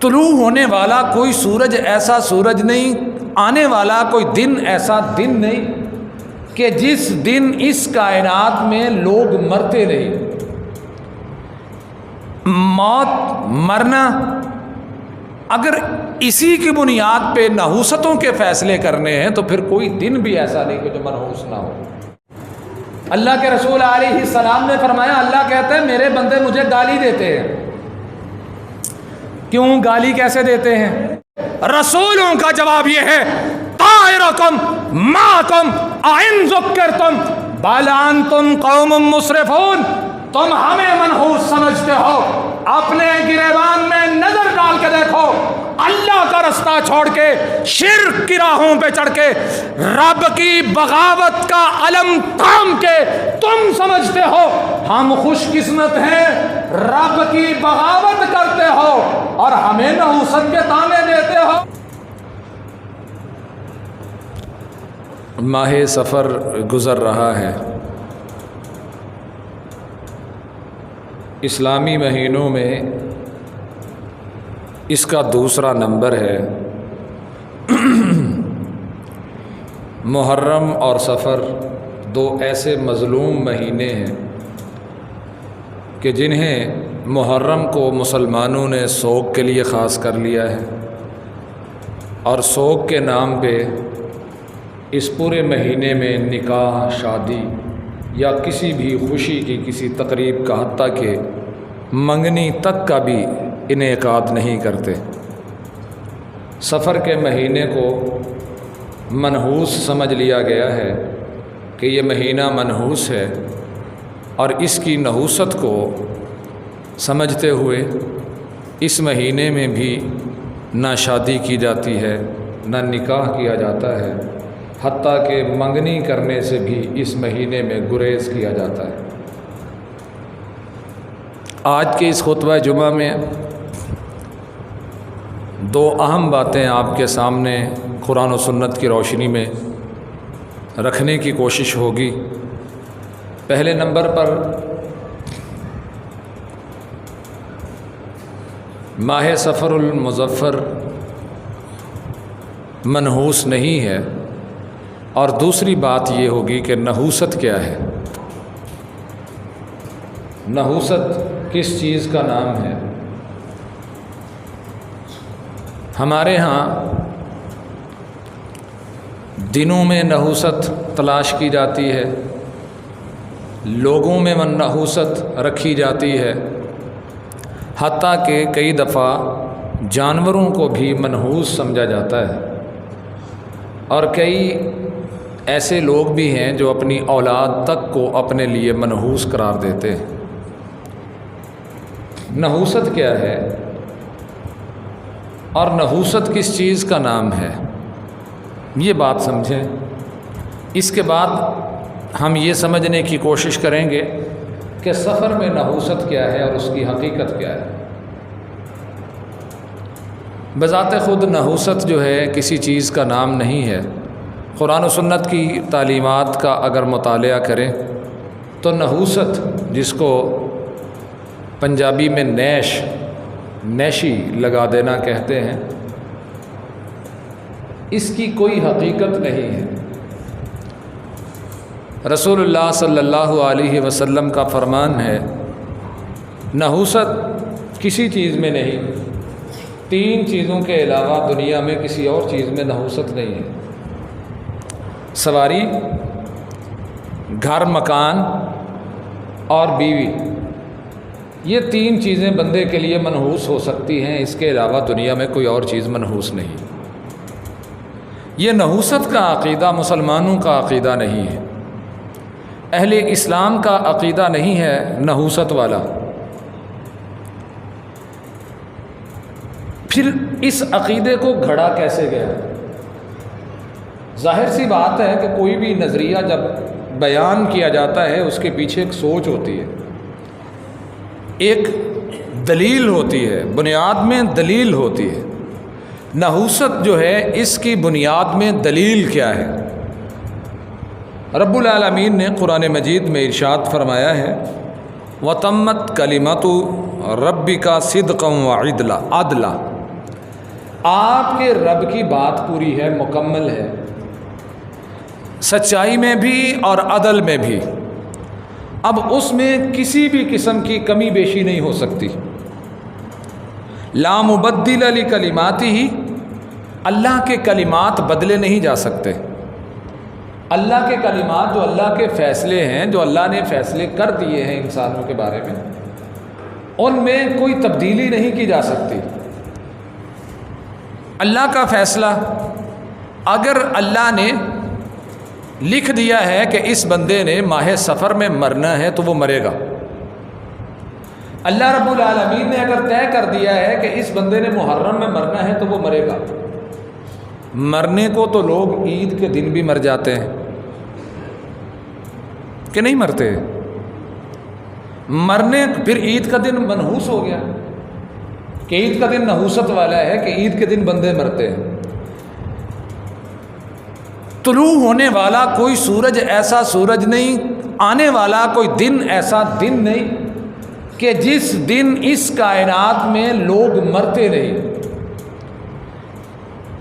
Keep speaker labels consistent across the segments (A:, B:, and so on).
A: طلوع ہونے والا کوئی سورج ایسا سورج نہیں، آنے والا کوئی دن ایسا دن نہیں کہ جس دن اس کائنات میں لوگ مرتے نہیں۔ موت مرنا اگر اسی کی بنیاد پہ نحوستوں کے فیصلے کرنے ہیں تو پھر کوئی دن بھی ایسا نہیں کہ جو منحوس نہ ہو۔ اللہ کے رسول علیہ السلام نے فرمایا، اللہ کہتا ہے میرے بندے مجھے گالی دیتے ہیں۔ کیوں گالی کیسے دیتے ہیں؟ رسولوں کا جواب یہ ہے، طائرکم معکم ان ذکرتم بل انتم قوم مسرفون، تم ہمیں منحوس سمجھتے ہو، اپنے گریبان میں نظر ڈال کے دیکھو، اللہ کا رستہ چھوڑ کے شرک کی راہوں پہ چڑھ کے رب کی بغاوت کا علم تھام کے تم سمجھتے ہو ہم خوش قسمت ہیں، رب کی بغاوت کرتے ہو اور ہمیں نحوست کے تانے دیتے ہو۔ ماہ سفر گزر رہا ہے، اسلامی مہینوں میں اس کا دوسرا نمبر ہے۔ محرم اور سفر دو ایسے مظلوم مہینے ہیں کہ جنہیں محرم کو مسلمانوں نے سوگ کے لیے خاص کر لیا ہے، اور سوگ کے نام پہ اس پورے مہینے میں نکاح، شادی یا کسی بھی خوشی کی کسی تقریب کا، حتیٰ کہ منگنی تک کا بھی انعقاد نہیں کرتے۔ سفر کے مہینے کو منحوس سمجھ لیا گیا ہے کہ یہ مہینہ منحوس ہے، اور اس کی نحوست کو سمجھتے ہوئے اس مہینے میں بھی نہ شادی کی جاتی ہے، نہ نکاح کیا جاتا ہے، حتیٰ کہ منگنی کرنے سے بھی اس مہینے میں گریز کیا جاتا ہے۔ آج کے اس خطبہ جمعہ میں دو اہم باتیں آپ کے سامنے قرآن و سنت کی روشنی میں رکھنے کی کوشش ہوگی۔ پہلے نمبر پر ماہ سفر المظفر منحوس نہیں ہے، اور دوسری بات یہ ہوگی کہ نحوست کیا ہے، نحوست کس چیز کا نام ہے۔ ہمارے ہاں دنوں میں نحوست تلاش کی جاتی ہے، لوگوں میں نحوست رکھی جاتی ہے، حتیٰ کہ کئی دفعہ جانوروں کو بھی منحوس سمجھا جاتا ہے، اور کئی ایسے لوگ بھی ہیں جو اپنی اولاد تک کو اپنے لیے منحوس قرار دیتے ہیں۔ نحوست کیا ہے اور نحوست کس چیز کا نام ہے، یہ بات سمجھیں۔ اس کے بعد ہم یہ سمجھنے کی کوشش کریں گے کہ سفر میں نحوست کیا ہے اور اس کی حقیقت کیا ہے۔ بذات خود نحوست جو ہے کسی چیز کا نام نہیں ہے۔ قرآن و سنت کی تعلیمات کا اگر مطالعہ کریں تو نحوست، جس کو پنجابی میں نیشی لگا دینا کہتے ہیں، اس کی کوئی حقیقت نہیں ہے۔ رسول اللہ صلی اللہ علیہ وسلم کا فرمان ہے، نحوست کسی چیز میں نہیں، تین چیزوں کے علاوہ دنیا میں کسی اور چیز میں نحوست نہیں ہے۔ سواری، گھر مکان اور بیوی، یہ تین چیزیں بندے کے لیے منحوس ہو سکتی ہیں، اس کے علاوہ دنیا میں کوئی اور چیز منحوس نہیں۔ یہ نحوست کا عقیدہ مسلمانوں کا عقیدہ نہیں ہے، اہل اسلام کا عقیدہ نہیں ہے نحوست والا۔ پھر اس عقیدے کو گھڑا کیسے گیا؟ ظاہر سی بات ہے کہ کوئی بھی نظریہ جب بیان کیا جاتا ہے اس کے پیچھے ایک سوچ ہوتی ہے، ایک دلیل ہوتی ہے، بنیاد میں دلیل ہوتی ہے۔ نحوست جو ہے اس کی بنیاد میں دلیل کیا ہے؟ رب العالمین نے قرآن مجید میں ارشاد فرمایا ہے، وَتَمَّتْ كَلِمَتُ رَبِّكَ صِدْقًا وَعِدْلًا عدلا، آپ کے رب کی بات پوری ہے، مکمل ہے، سچائی میں بھی اور عدل میں بھی۔ اب اس میں کسی بھی قسم کی کمی بیشی نہیں ہو سکتی۔ لا مبدل لکلماتہ، اللہ کے کلمات بدلے نہیں جا سکتے۔ اللہ کے کلمات جو اللہ کے فیصلے ہیں، جو اللہ نے فیصلے کر دیے ہیں انسانوں کے بارے میں، ان میں کوئی تبدیلی نہیں کی جا سکتی۔ اللہ کا فیصلہ اگر اللہ نے لکھ دیا ہے کہ اس بندے نے ماہ سفر میں مرنا ہے تو وہ مرے گا۔ اللہ رب العالمین نے اگر طے کر دیا ہے کہ اس بندے نے محرم میں مرنا ہے تو وہ مرے گا۔ مرنے کو تو لوگ عید کے دن بھی مر جاتے ہیں کہ نہیں مرتے؟ مرنے پھر عید کا دن منحوس ہو گیا کہ عید کا دن نحوست والا ہے کہ عید کے دن بندے مرتے ہیں۔ طلوع ہونے والا کوئی سورج ایسا سورج نہیں، آنے والا کوئی دن ایسا دن نہیں کہ جس دن اس کائنات میں لوگ مرتے نہیں۔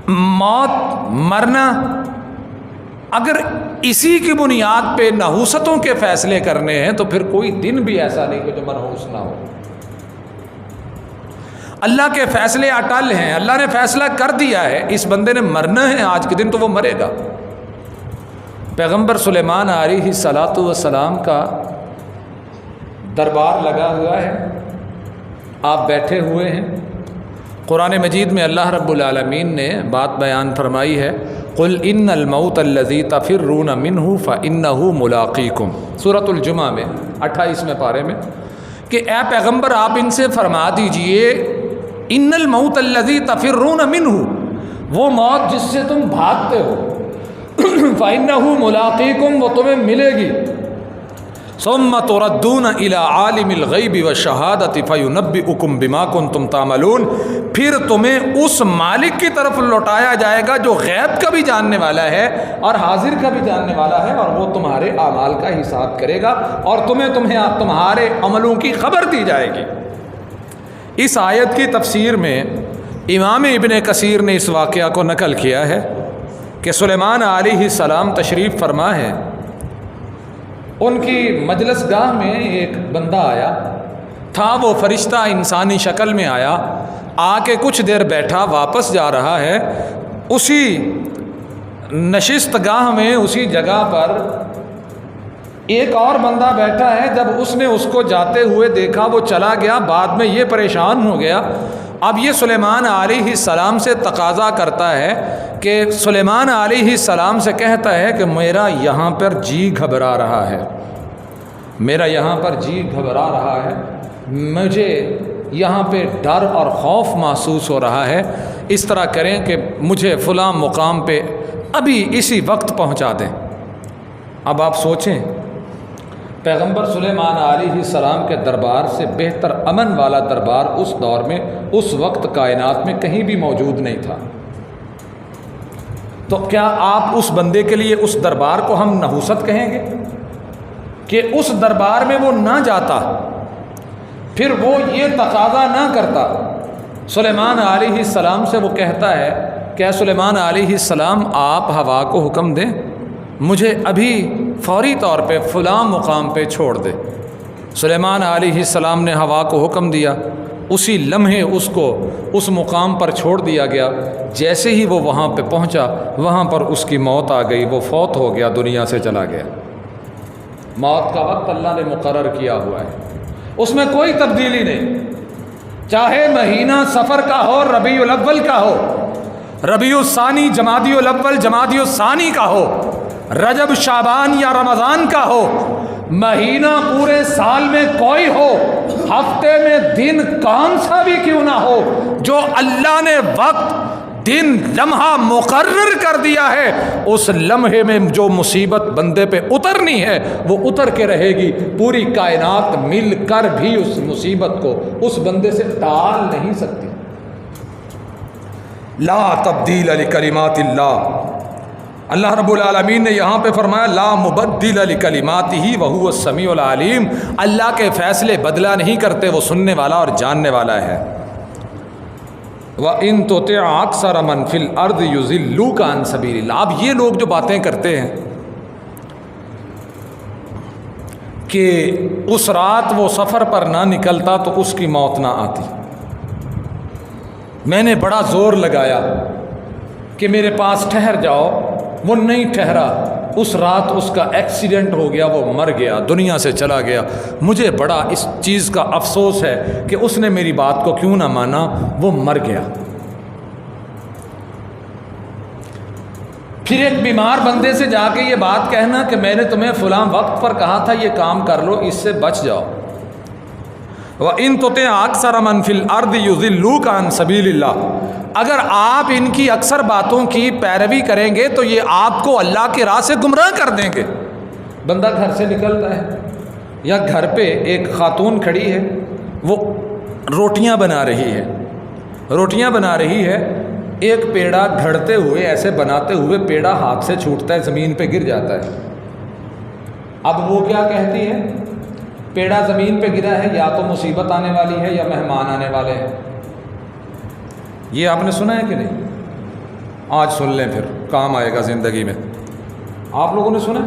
A: موت، مرنا، اگر اسی کی بنیاد پہ نحوستوں کے فیصلے کرنے ہیں تو پھر کوئی دن بھی ایسا نہیں کہ جو منحوس نہ ہو۔ اللہ کے فیصلے اٹل ہیں، اللہ نے فیصلہ کر دیا ہے اس بندے نے مرنا ہے آج کے دن تو وہ مرے گا۔ پیغمبر سلیمان علیہ السلام کا دربار لگا ہوا ہے، آپ بیٹھے ہوئے ہیں۔ قرآن مجید میں اللہ رب العالمین نے بات بیان فرمائی ہے، قل ان الموت الذی تفرون منہ فانہ ملاقیکم، سورۃ الجمعہ میں 28ویں پارے میں، کہ اے پیغمبر آپ ان سے فرما دیجئے ان الموت الذی تفرون منہ، وہ موت جس سے تم بھاگتے ہو، فانہ ملاقیکم، وہ تمہیں ملے گی، ثم تردون الی عالم الغیب والشہادۃ فینبئکم بما کنتم تعملون، پھر تمہیں اس مالک کی طرف لوٹایا جائے گا جو غیب کا بھی جاننے والا ہے اور حاضر کا بھی جاننے والا ہے، اور وہ تمہارے اعمال کا حساب کرے گا اور تمہیں تمہارے عملوں کی خبر دی جائے گی۔ اس آیت کی تفسیر میں امام ابن کثیر نے اس واقعہ کو نقل کیا ہے کہ سلیمان علیہ السلام تشریف فرما ہے، ان کی مجلس گاہ میں ایک بندہ آیا تھا، وہ فرشتہ انسانی شکل میں آیا، آ کے کچھ دیر بیٹھا، واپس جا رہا ہے۔ اسی نشست گاہ میں، اسی جگہ پر ایک اور بندہ بیٹھا ہے، جب اس نے اس کو جاتے ہوئے دیکھا وہ چلا گیا، بعد میں یہ پریشان ہو گیا۔ اب یہ سلیمان علیہ السلام سے تقاضا کرتا ہے کہ سلیمان علیہ السلام سے کہتا ہے کہ میرا یہاں پر جی گھبرا رہا ہے، میرا یہاں پر جی گھبرا رہا ہے، مجھے یہاں پہ ڈر اور خوف محسوس ہو رہا ہے، اس طرح کریں کہ مجھے فلاں مقام پہ ابھی اسی وقت پہنچا دیں۔ اب آپ سوچیں، پیغمبر سلیمان علیہ السلام کے دربار سے بہتر امن والا دربار اس دور میں، اس وقت کائنات میں کہیں بھی موجود نہیں تھا۔ تو کیا آپ اس بندے کے لیے اس دربار کو ہم نحوست کہیں گے کہ اس دربار میں وہ نہ جاتا، پھر وہ یہ تقاضا نہ کرتا؟ سلیمان علیہ السلام سے وہ کہتا ہے کہ اے سلیمان علیہ السلام، آپ ہوا کو حکم دیں مجھے ابھی فوری طور پہ فلاں مقام پہ چھوڑ دے۔ سلیمان علیہ السلام نے ہوا کو حکم دیا، اسی لمحے اس کو اس مقام پر چھوڑ دیا گیا۔ جیسے ہی وہ وہاں پہ پہنچا، وہاں پر اس کی موت آ گئی، وہ فوت ہو گیا، دنیا سے چلا گیا۔ موت کا وقت اللہ نے مقرر کیا ہوا ہے، اس میں کوئی تبدیلی نہیں، چاہے مہینہ سفر کا ہو، ربیع الاول کا ہو، ربیع الثانی، جمادی الاول، جمادی الثانی کا ہو، رجب، شعبان یا رمضان کا ہو، مہینہ پورے سال میں کوئی ہو، ہفتے میں دن کون سا بھی کیوں نہ ہو، جو اللہ نے وقت، دن، لمحہ مقرر کر دیا ہے، اس لمحے میں جو مصیبت بندے پہ اترنی ہے وہ اتر کے رہے گی۔ پوری کائنات مل کر بھی اس مصیبت کو اس بندے سے ٹال نہیں سکتی۔ لا تبدیل لکلمات اللہ، اللہ رب العالمین نے یہاں پہ فرمایا لا مبدل لکلماتہ وہو السمیع العلیم، اللہ کے فیصلے بدلا نہیں کرتے، وہ سننے والا اور جاننے والا ہے۔ وَإِن تُطِعْ أَكْثَرَ مَنْ فِي الْأَرْضِ يُضِلُّوكَ عَنْ سَبِيلِ اللَّهِ۔ اب یہ لوگ جو باتیں کرتے ہیں کہ اس رات وہ سفر پر نہ نکلتا تو اس کی موت نہ آتی، میں نے بڑا زور لگایا کہ میرے پاس ٹھہر جاؤ، وہ نہیں ٹھہرا، اس رات اس کا ایکسیڈنٹ ہو گیا، وہ مر گیا، دنیا سے چلا گیا۔ مجھے بڑا اس چیز کا افسوس ہے کہ اس نے میری بات کو کیوں نہ مانا، وہ مر گیا۔ پھر ایک بیمار بندے سے جا کے یہ بات کہنا کہ میں نے تمہیں فلاں وقت پر کہا تھا یہ کام کر لو، اس سے بچ جاؤ۔ وَإِن تُطِعْ أَكْثَرَ مَنْ فِي الْأَرْضِ يُضِلُّوكَ عَنْ سَبِيلِ اللَّهِ، اگر آپ ان کی اکثر باتوں کی پیروی کریں گے تو یہ آپ کو اللہ کے راہ سے گمراہ کر دیں گے۔ بندہ گھر سے نکلتا ہے یا گھر پہ ایک خاتون کھڑی ہے، وہ روٹیاں بنا رہی ہے، ایک پیڑا گھڑتے ہوئے ایسے بناتے ہوئے پیڑا ہاتھ سے چھوٹتا ہے، زمین پہ گر جاتا ہے۔ اب وہ کیا کہتی ہے؟ پیڑا زمین پہ گرا ہے، یا تو مصیبت آنے والی ہے یا مہمان آنے والے ہیں۔ یہ آپ نے سنا ہے کہ نہیں؟ آج سن لیں، پھر کام آئے گا زندگی میں۔ آپ لوگوں نے سنا؟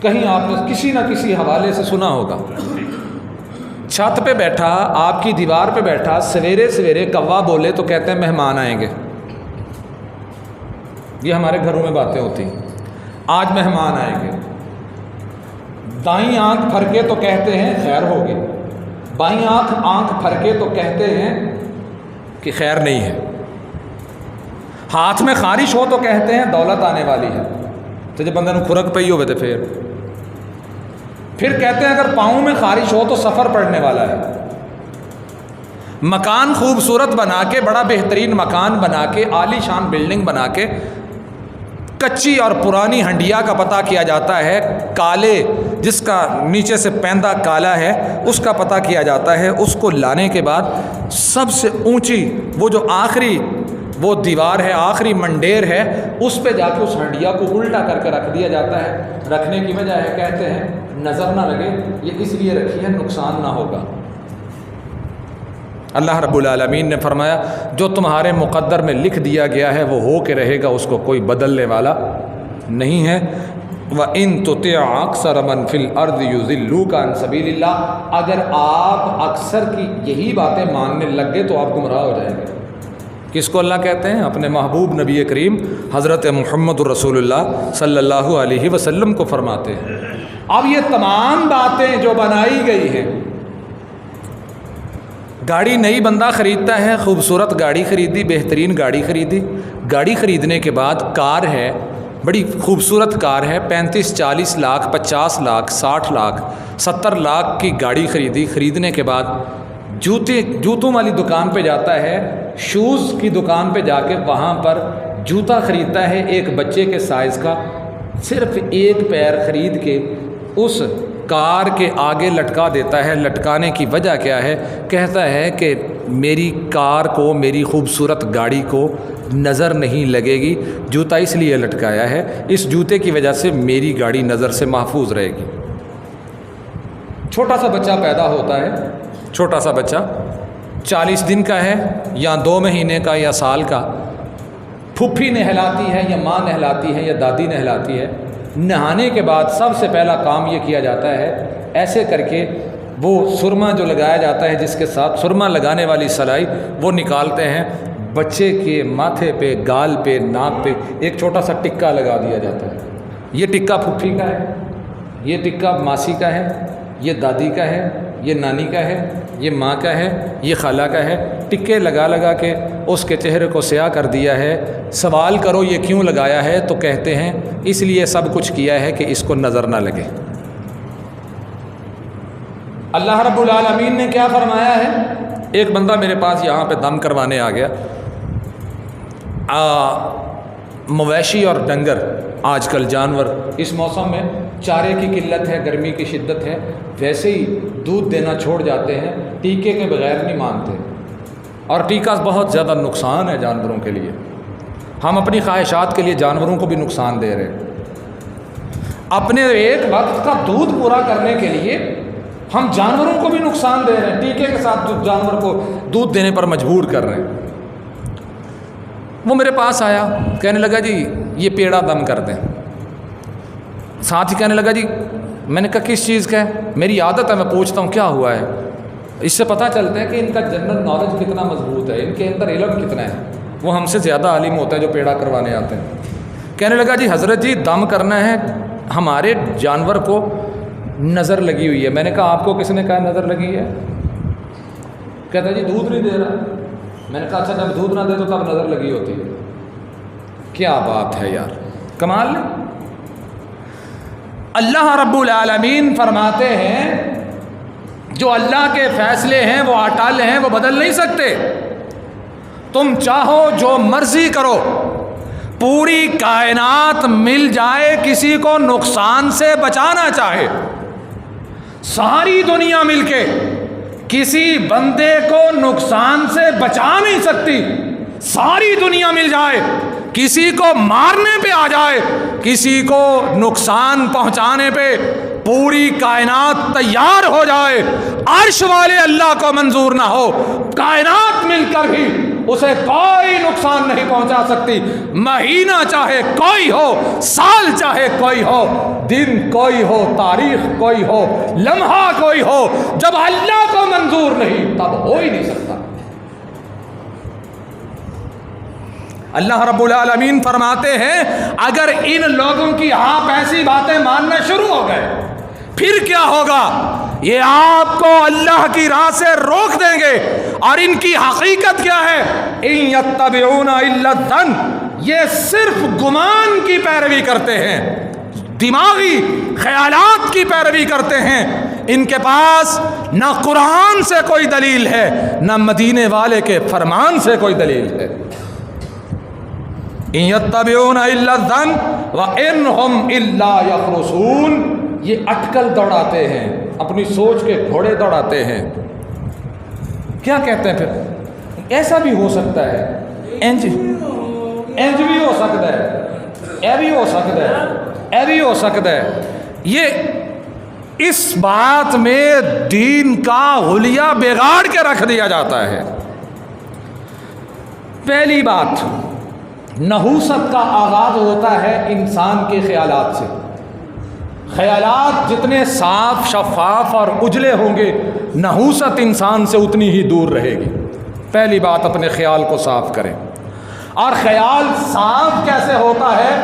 A: کہیں آپ نے کسی نہ کسی حوالے سے سنا ہوگا۔ چھت پہ بیٹھا، آپ کی دیوار پہ بیٹھا، سویرے سویرے کوا بولے تو کہتے ہیں مہمان آئیں گے۔ یہ ہمارے گھروں میں باتیں ہوتی ہیں، آج مہمان آئیں گے۔ دائیں آنکھ پھرکے تو کہتے ہیں خیر ہوگی، بائیں آنکھ پھرکے تو کہتے ہیں کہ خیر نہیں ہے۔ ہاتھ میں خارش ہو تو کہتے ہیں دولت آنے والی ہے، تو جب بندے نے کھرک پئی ہوئے تو پھر کہتے ہیں اگر پاؤں میں خارش ہو تو سفر پڑنے والا ہے۔ مکان خوبصورت بنا کے، بڑا بہترین مکان بنا کے، عالی شان بلڈنگ بنا کے، کچی اور پرانی ہنڈیا کا پتہ کیا جاتا ہے، کالے جس کا نیچے سے پیندہ کالا ہے اس کا پتہ کیا جاتا ہے۔ اس کو لانے کے بعد سب سے اونچی وہ جو آخری وہ دیوار ہے، آخری منڈیر ہے، اس پہ جا کے اس ہنڈیا کو الٹا کر کے رکھ دیا جاتا ہے۔ رکھنے کی وجہ ہے، کہتے ہیں نظر نہ لگے، یہ اس لیے رکھی ہے نقصان نہ ہوگا۔ اللہ رب العالمین نے فرمایا جو تمہارے مقدر میں لکھ دیا گیا ہے وہ ہو کے رہے گا، اس کو کوئی بدلنے والا نہیں ہے۔ وَإِن تُطِعْ أَكْثَرَ مَنْ فِي الْأَرْضِ يُضِلُّوكَ عَنْ سَبِيلِ اللَّهِ، اگر آپ اکثر کی یہی باتیں ماننے لگ گے تو آپ گمراہ ہو جائیں گے۔ کس کو اللہ کہتے ہیں؟ اپنے محبوب نبی کریم حضرت محمد رسول اللہ صلی اللہ علیہ وسلم کو فرماتے ہیں۔ اب یہ تمام باتیں جو بنائی گئی ہیں، گاڑی نئی بندہ خریدتا ہے، خوبصورت گاڑی خریدی، بہترین گاڑی خریدی، گاڑی خریدنے کے بعد کار ہے، بڑی خوبصورت کار ہے، 35 40 لاکھ 50 لاکھ 60 لاکھ 70 لاکھ کی گاڑی خریدی۔ خریدنے کے بعد جوتوں والی دکان پہ جاتا ہے، شوز کی دکان پہ جا کے وہاں پر جوتا خریدتا ہے ایک بچے کے سائز کا، صرف ایک پیر خرید کے اس کار کے آگے لٹکا دیتا ہے۔ لٹکانے کی وجہ کیا ہے؟ کہتا ہے کہ میری کار کو، میری خوبصورت گاڑی کو نظر نہیں لگے گی، جوتا اس لیے لٹکایا ہے، اس جوتے کی وجہ سے میری گاڑی نظر سے محفوظ رہے گی۔ چھوٹا سا بچہ پیدا ہوتا ہے، چھوٹا سا بچہ 40 دن کا ہے یا 2 مہینے کا یا سال کا، پھپھی نہلاتی ہے یا ماں نہلاتی ہے یا دادی نہلاتی ہے۔ نہانے کے بعد سب سے پہلا کام یہ کیا جاتا ہے، ایسے کر کے وہ سرما جو لگایا جاتا ہے، جس کے ساتھ سرما لگانے والی سلائی وہ نکالتے ہیں، بچے کے ماتھے پہ، گال پہ، ناک پہ ایک چھوٹا سا ٹکا لگا دیا جاتا ہے۔ یہ ٹکا پھپھی کا ہے، یہ ٹکا ماسی کا ہے، یہ دادی کا ہے، یہ نانی کا ہے، یہ ماں کا ہے، یہ خالہ کا ہے۔ ٹکے لگا لگا کے اس کے چہرے کو سیاہ کر دیا ہے۔ سوال کرو یہ کیوں لگایا ہے تو کہتے ہیں اس لیے سب کچھ کیا ہے کہ اس کو نظر نہ لگے۔ اللہ رب العالمین نے کیا فرمایا ہے؟ ایک بندہ میرے پاس یہاں پہ دم کروانے آ گیا۔ مویشی اور ڈنگر، آج کل جانور اس موسم میں چارے کی قلت ہے، گرمی کی شدت ہے، ویسے ہی دودھ دینا چھوڑ جاتے ہیں، ٹیکے کے بغیر نہیں مانتے، اور ٹیکہ بہت زیادہ نقصان ہے جانوروں کے لیے۔ ہم اپنی خواہشات کے لیے جانوروں کو بھی نقصان دے رہے ہیں، اپنے ایک وقت کا دودھ پورا کرنے کے لیے ہم جانوروں کو بھی نقصان دے رہے ہیں، ٹیکے کے ساتھ جانور کو دودھ دینے پر مجبور کر رہے ہیں۔ وہ میرے پاس آیا، کہنے لگا جی یہ پیڑا دم کر دیں۔ ساتھ ہی کہنے لگا جی، میں نے کہا کس چیز کا ہے؟ میری عادت ہے میں پوچھتا ہوں کیا ہوا ہے، اس سے پتہ چلتا ہے کہ ان کا جنرل نالج کتنا مضبوط ہے، ان کے اندر علم کتنا ہے، وہ ہم سے زیادہ عالم ہوتا ہے جو پیڑا کروانے آتے ہیں۔ کہنے لگا جی حضرت جی دم کرنا ہے، ہمارے جانور کو نظر لگی ہوئی ہے۔ میں نے کہا آپ کو کس نے کہا نظر لگی ہے؟ کہتا جی دودھ نہیں دے رہا۔ میں نے کہا اچھا جب دودھ نہ دے تو تب نظر لگی ہوتی ہے؟ کیا بات ہے یار، کمال نہیں۔ اللہ رب العالمین فرماتے ہیں جو اللہ کے فیصلے ہیں وہ اٹل ہیں، وہ بدل نہیں سکتے۔ تم چاہو جو مرضی کرو، پوری کائنات مل جائے کسی کو نقصان سے بچانا چاہے، ساری دنیا مل کے کسی بندے کو نقصان سے بچا نہیں سکتی۔ ساری دنیا مل جائے، کسی کو مارنے پہ آ جائے، کسی کو نقصان پہنچانے پہ پوری کائنات تیار ہو جائے، عرش والے اللہ کو منظور نہ ہو، کائنات مل کر بھی اسے کوئی نقصان نہیں پہنچا سکتی۔ مہینہ چاہے کوئی ہو، سال چاہے کوئی ہو، دن کوئی ہو، تاریخ کوئی ہو، لمحہ کوئی ہو، جب اللہ کو منظور نہیں تب ہو ہی نہیں سکتا۔ اللہ رب العالمین فرماتے ہیں اگر ان لوگوں کی آپ ایسی باتیں ماننا شروع ہو گئے پھر کیا ہوگا؟ یہ آپ کو اللہ کی راہ سے روک دیں گے۔ اور ان کی حقیقت کیا ہے؟ ان یتبعون الا الظن، یہ صرف گمان کی پیروی کرتے ہیں، دماغی خیالات کی پیروی کرتے ہیں۔ ان کے پاس نہ قرآن سے کوئی دلیل ہے، نہ مدینے والے کے فرمان سے کوئی دلیل ہے۔ ان یتبعون الا الظن وان هم الا یخرصون، یہ اٹکل دوڑاتے ہیں، اپنی سوچ کے گھوڑے دوڑاتے ہیں۔ کیا کہتے ہیں پھر؟ ایسا بھی ہو سکتا ہے، انج بھی ہو سکتا ہے، اے بھی ہو سکتا ہے، اے بھی ہو سکتا ہے۔ یہ اس بات میں دین کا حلیہ بگاڑ کے رکھ دیا جاتا ہے۔ پہلی بات، نحوست کا آغاز ہوتا ہے انسان کے خیالات سے۔ خیالات جتنے صاف، شفاف اور اجلے ہوں گے، نحوست انسان سے اتنی ہی دور رہے گی۔ پہلی بات اپنے خیال کو صاف کریں۔ اور خیال صاف کیسے ہوتا ہے؟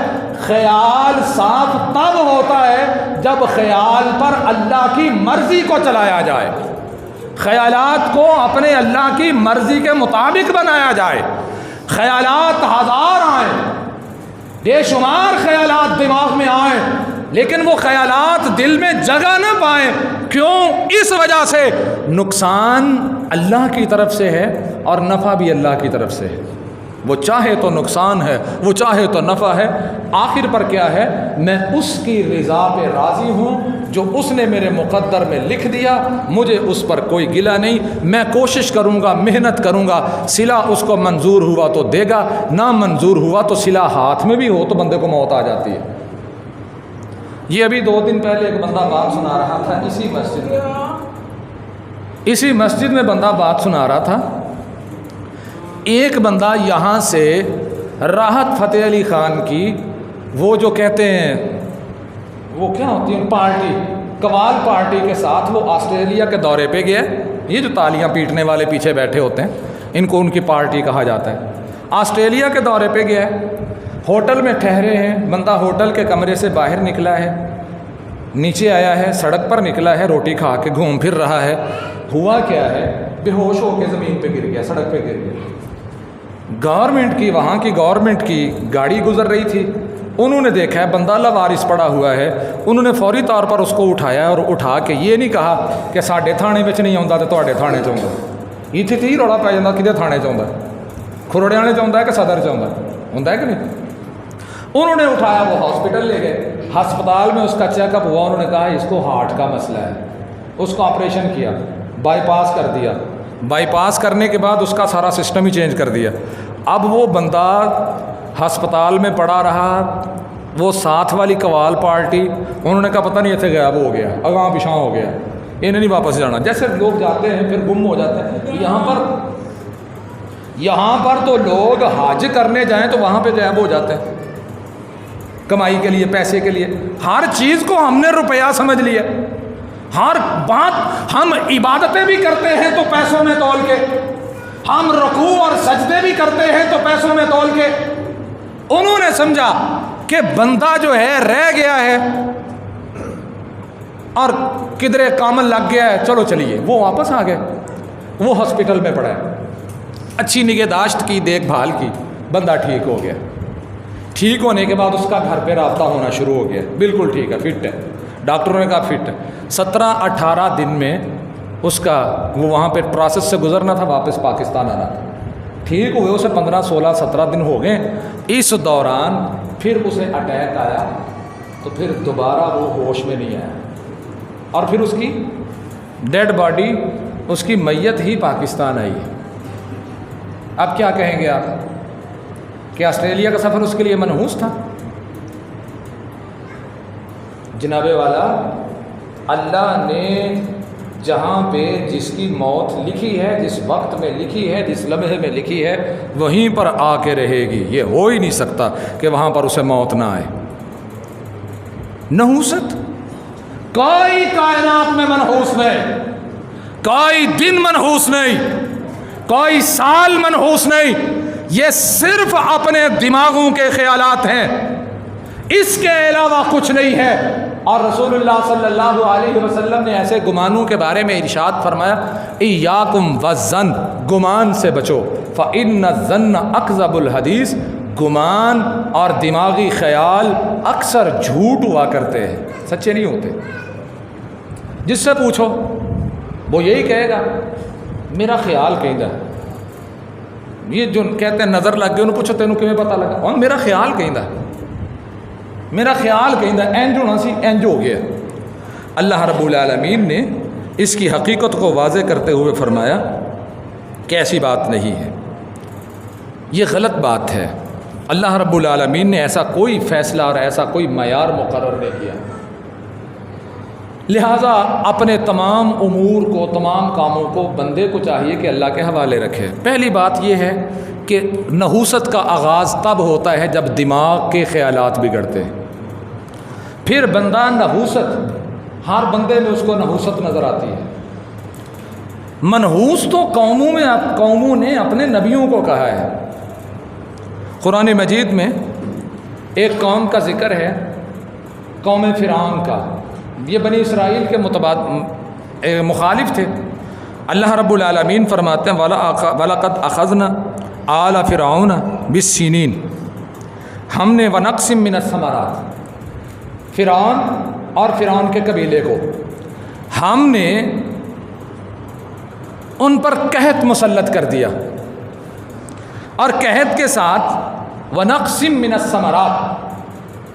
A: خیال صاف تب ہوتا ہے جب خیال پر اللہ کی مرضی کو چلایا جائے، خیالات کو اپنے اللہ کی مرضی کے مطابق بنایا جائے۔ خیالات ہزار آئیں، بے شمار خیالات دماغ میں آئیں، لیکن وہ خیالات دل میں جگہ نہ پائیں۔ کیوں؟ اس وجہ سے نقصان اللہ کی طرف سے ہے اور نفع بھی اللہ کی طرف سے ہے۔ وہ چاہے تو نقصان ہے، وہ چاہے تو نفع ہے۔ آخر پر کیا ہے؟ میں اس کی رضا پہ راضی ہوں جو اس نے میرے مقدر میں لکھ دیا، مجھے اس پر کوئی گلہ نہیں۔ میں کوشش کروں گا، محنت کروں گا، صلہ اس کو منظور ہوا تو دے گا، نہ منظور ہوا تو صلہ ہاتھ میں بھی ہو تو بندے کو موت آ جاتی ہے۔ یہ ابھی 2 دن پہلے ایک بندہ بات سنا رہا تھا اسی مسجد میں بندہ بات سنا رہا تھا۔ ایک بندہ یہاں سے راحت فتح علی خان کی وہ جو کہتے ہیں وہ کیا ہوتی ہے پارٹی، قوال پارٹی کے ساتھ وہ آسٹریلیا کے دورے پہ گیا۔ یہ جو تالیاں پیٹنے والے پیچھے بیٹھے ہوتے ہیں ان کو ان کی پارٹی کہا جاتا ہے۔ آسٹریلیا کے دورے پہ گیا ہے، ہوٹل میں ٹھہرے ہیں، بندہ ہوٹل کے کمرے سے باہر نکلا ہے، نیچے آیا ہے، سڑک پر نکلا ہے، روٹی کھا کے گھوم پھر رہا ہے۔ ہوا کیا ہے؟ بے ہوش ہو کے زمین پہ گر گیا، سڑک پہ گر گیا۔ گورنمنٹ کی، وہاں کی گورنمنٹ کی گاڑی گزر رہی تھی، انہوں نے دیکھا ہے بندہ لوارث پڑا ہوا ہے، انہوں نے فوری طور پر اس کو اٹھایا اور اٹھا کے یہ نہیں کہا کہ ساڈے تھانے وچ نہیں آਉਂدا تے تواڈے تھانے چ آوندا۔ ایتھے تے ہی رولا پی جاندا کدے تھانے چ آوندا، کھروڑیاں چ آوندا ہے کہ صدر چ آوندا ہوندا ہے کہ نہیں۔ انہوں نے اٹھایا، وہ ہاسپٹل لے گئے، ہسپتال میں اس کا چیک اپ ہوا، انہوں نے کہا اس کو ہارٹ کا مسئلہ ہے، اس کو آپریشن کیا، بائی پاس کر دیا۔ بائی پاس کرنے کے بعد اس کا سارا سسٹم ہی چینج کر دیا۔ اب وہ بندہ ہسپتال میں پڑا رہا، وہ ساتھ والی قوال پارٹی انہوں نے کہا پتہ نہیں اتنے غائب ہو گیا، اگاں پیچھاں ہو گیا، انہیں نہیں واپس جانا۔ جیسے لوگ جاتے ہیں پھر گم ہو جاتے ہیں۔ یہاں پر تو لوگ حج کرنے جائیں تو وہاں پہ غائب ہو جاتے ہیں کمائی کے لیے، پیسے کے لیے. ہر چیز کو ہم نے روپیہ سمجھ لیا. ہر بات ہم عبادتیں بھی کرتے ہیں تو پیسوں میں تول کے، ہم رکوع اور سجدے بھی کرتے ہیں تو پیسوں میں تول کے. انہوں نے سمجھا کہ بندہ جو ہے رہ گیا ہے اور کدھرے کامل لگ گیا ہے، چلو چلیے. وہ واپس آ گئے، وہ ہاسپٹل میں پڑا ہے، اچھی نگہداشت کی، دیکھ بھال کی، بندہ ٹھیک ہو گیا. ٹھیک ہونے کے بعد اس کا گھر پہ رابطہ ہونا شروع ہو گیا، بالکل ٹھیک ہے، فٹ ہے. ڈاکٹروں نے کہا فٹ ہے. 17-18 دن میں اس کا وہ وہاں پہ پروسیس سے گزرنا تھا، واپس پاکستان آنا تھا. ٹھیک ہوئے اسے 15-16-17 دن ہو گئے. اس دوران پھر اسے اٹیک آیا تو پھر دوبارہ وہ ہوش میں نہیں آیا اور پھر اس کی ڈیڈ باڈی، اس کی میت ہی پاکستان آئی ہے. اب کیا کہیں گے آپ کہ آسٹریلیا کا سفر اس کے لیے منحوس تھا؟ جناب والا، اللہ نے جہاں پہ جس کی موت لکھی ہے، جس وقت میں لکھی ہے، جس لمحے میں لکھی ہے، وہیں پر آ کے رہے گی. یہ ہو ہی نہیں سکتا کہ وہاں پر اسے موت نہ آئے. نحوست کوئی کائنات میں منحوس نہیں، کوئی دن منحوس نہیں، کوئی سال منحوس نہیں. یہ صرف اپنے دماغوں کے خیالات ہیں، اس کے علاوہ کچھ نہیں ہے. اور رسول اللہ صلی اللہ علیہ وسلم نے ایسے گمانوں کے بارے میں ارشاد فرمایا، ایاکم والظن، گمان سے بچو، فإن الظن اکذب الحدیث. گمان اور دماغی خیال اکثر جھوٹ ہوا کرتے ہیں، سچے نہیں ہوتے. جس سے پوچھو وہ یہی کہے گا میرا خیال کہیں گا. یہ جو کہتے ہیں نظر لگ گئی، انہوں پوچھو تینوں کیوں پتہ لگا، اور میرا خیال کہیں گا، میرا خیال کہیں گا، اینج ہونا سی اینج ہو گیا. اللہ رب العالمین نے اس کی حقیقت کو واضح کرتے ہوئے فرمایا کہ ایسی بات نہیں ہے، یہ غلط بات ہے. اللہ رب العالمین نے ایسا کوئی فیصلہ اور ایسا کوئی معیار مقرر نہیں کیا. لہٰذا اپنے تمام امور کو، تمام کاموں کو بندے کو چاہیے کہ اللہ کے حوالے رکھے. پہلی بات یہ ہے کہ نحوست کا آغاز تب ہوتا ہے جب دماغ کے خیالات بگڑتے ہیں. پھر بندہ نحوست، ہر بندے میں اس کو نحوست نظر آتی ہے. منحوس تو قوموں نے اپنے نبیوں کو کہا ہے. قرآن مجید میں ایک قوم کا ذکر ہے، قوم فرعون کا. یہ بنی اسرائیل کے مخالف تھے. اللہ رب العالمین فرماتے ہیں وَلَقَدْ أَخَذْنَا آلَ فِرْعَوْنَ بِالسِّنِينَ، ہم نے وَنَقْصٍ مِّنَ الثَّمَرَاتِ، فرعون اور فرعون کے قبیلے کو ہم نے ان پر قحط مسلط کر دیا، اور قحط کے ساتھ وَنَقْصٍ مِّنَ الثَّمَرَاتِ،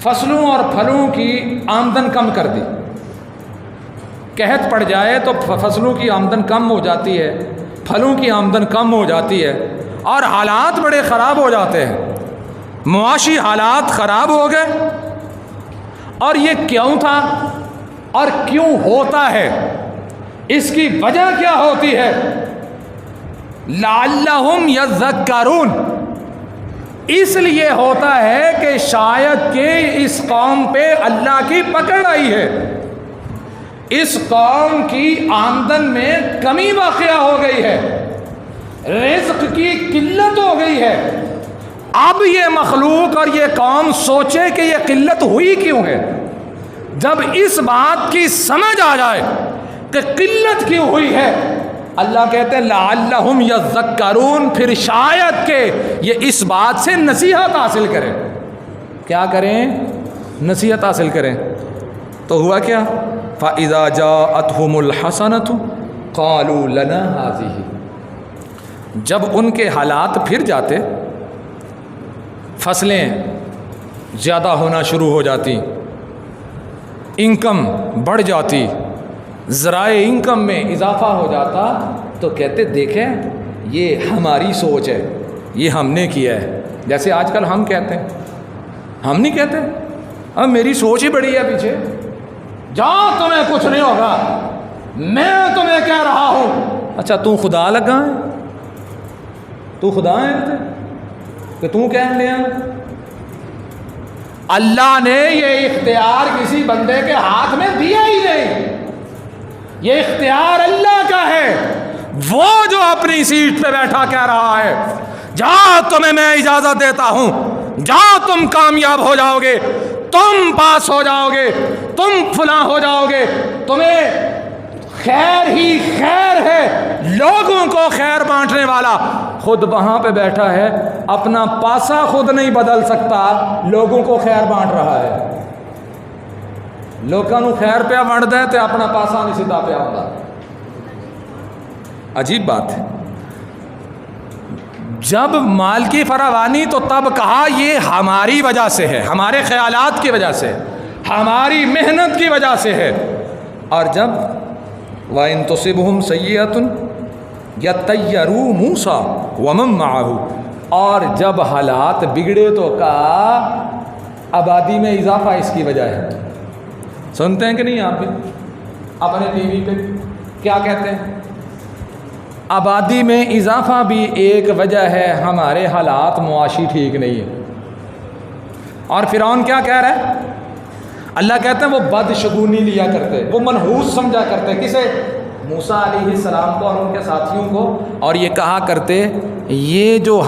A: فصلوں اور پھلوں کی آمدن کم کر دی. قحط پڑ جائے تو فصلوں کی آمدن کم ہو جاتی ہے، پھلوں کی آمدن کم ہو جاتی ہے، اور حالات بڑے خراب ہو جاتے ہیں. معاشی حالات خراب ہو گئے. اور یہ کیوں تھا اور کیوں ہوتا ہے، اس کی وجہ کیا ہوتی ہے؟ لعلہم یذکرون، اس لیے ہوتا ہے کہ شاید کہ اس قوم پہ اللہ کی پکڑ آئی ہے، اس قوم کی آمدن میں کمی واقع ہو گئی ہے، رزق کی قلت ہو گئی ہے. اب یہ مخلوق اور یہ قوم سوچے کہ یہ قلت ہوئی کیوں ہے. جب اس بات کی سمجھ آ جائے کہ قلت کیوں ہوئی ہے، اللہ کہتے ہیں لعلہم یذکرون، پھر شاید کہ یہ اس بات سے نصیحت حاصل کریں. کیا کریں؟ نصیحت حاصل کریں. تو ہوا کیا؟ فَإِذَا جَاءَتْهُمُ الْحَسَنَةُ قَالُوا لَنَا هَٰذِهِ، جب ان کے حالات پھر جاتے، فصلیں زیادہ ہونا شروع ہو جاتی، انکم بڑھ جاتی، ذرائع انکم میں اضافہ ہو جاتا، تو کہتے دیکھیں یہ ہماری سوچ ہے، یہ ہم نے کیا ہے. جیسے آج کل ہم کہتے ہیں، ہم نہیں کہتے، اب میری سوچ ہی بڑی ہے پیچھے، جاؤ تمہیں کچھ نہیں ہوگا، میں تمہیں کہہ رہا ہوں. اچھا تو خدا لگا ہے، تو خدا ہے کہ تو کہہ لیا؟ اللہ نے یہ اختیار کسی بندے کے ہاتھ میں دیا ہی نہیں، یہ اختیار اللہ کا ہے، وہ جو اپنی سیٹ پہ بیٹھا کہہ رہا ہے جہاں تمہیں میں اجازت دیتا ہوں، جہاں تم کامیاب ہو جاؤ گے، تم پاس ہو جاؤ گے، تم فلاں ہو جاؤ گے، تمہیں خیر ہی خیر ہے، لوگوں کو خیر بانٹنے والا خود وہاں پہ بیٹھا ہے، اپنا پاسا خود نہیں بدل سکتا، لوگوں کو خیر بانٹ رہا ہے۔ لوگوں کو خیر پیا بانٹ دے تو اپنا پاسا نہیں سیدھا پیا ہوتا۔ عجیب بات ہے۔ جب مال کی فراوانی تو تب کہا یہ ہماری وجہ سے ہے، ہمارے خیالات کی وجہ سے، ہماری محنت کی وجہ سے ہے، اور جب وَإِن تُصِبْهُمْ سَيِّئَةٌ يَطَّيَّرُوا مُوسَىٰ وَمَن مَّعَهُ، اور جب حالات بگڑے تو کہا آبادی میں اضافہ اس کی وجہ ہے۔ سنتے ہیں کہ نہیں آپ بھی اپنے ٹی وی پہ کیا کہتے ہیں؟ آبادی میں اضافہ بھی ایک وجہ ہے، ہمارے حالات معاشی ٹھیک نہیں ہے۔ اور فرعون کیا کہہ رہا ہے؟ اللہ کہتے ہیں وہ بدشگونی لیا کرتے، وہ منحوس سمجھا کرتے، کسے؟ موسیٰ علیہ السلام کو اور ان کے ساتھیوں کو، اور یہ کہا کرتے یہ جو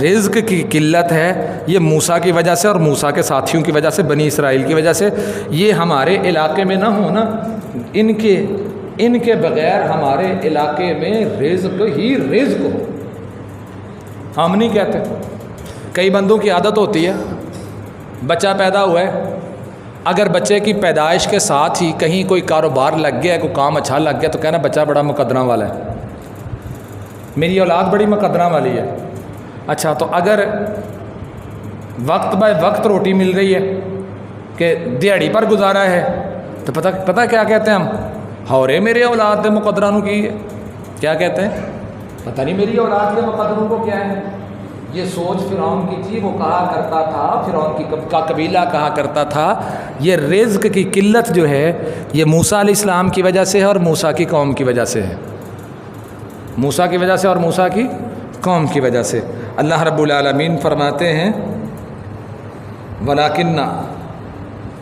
A: رزق کی قلت ہے یہ موسیٰ کی وجہ سے اور موسیٰ کے ساتھیوں کی وجہ سے، بنی اسرائیل کی وجہ سے، یہ ہمارے علاقے میں نہ ہونا، ان کے بغیر ہمارے علاقے میں رزق ہی رزق ہو۔ ہم نہیں کہتے۔ کئی بندوں کی عادت ہوتی ہے، بچہ پیدا ہوا ہے، اگر بچے کی پیدائش کے ساتھ ہی کہیں کوئی کاروبار لگ گیا، کوئی کام اچھا لگ گیا، تو کہنا بچہ بڑا مقدرہ والا ہے، میری اولاد بڑی مقدرہ والی ہے۔ اچھا، تو اگر وقت بے وقت روٹی مل رہی ہے کہ دیہڑی پر گزارا ہے، تو پتہ کیا کہتے ہیں ہم؟ ہورے میرے اولاد کے مقدرہ نو کی ہے، کیا کہتے ہیں؟ پتہ نہیں میری اولاد کے مقدروں کو کیا ہے۔ یہ سوچ فرعون کی تھی، وہ کہا کرتا تھا، فرعون کا قبیلہ کہا کرتا تھا یہ رزق کی قلت جو ہے یہ موسیٰ علیہ السلام کی وجہ سے ہے اور موسیٰ کی قوم کی وجہ سے ہے، موسیٰ کی وجہ سے اور موسیٰ کی قوم کی وجہ سے۔ اللہ رب العالمین فرماتے ہیں وَلَٰكِنَّ،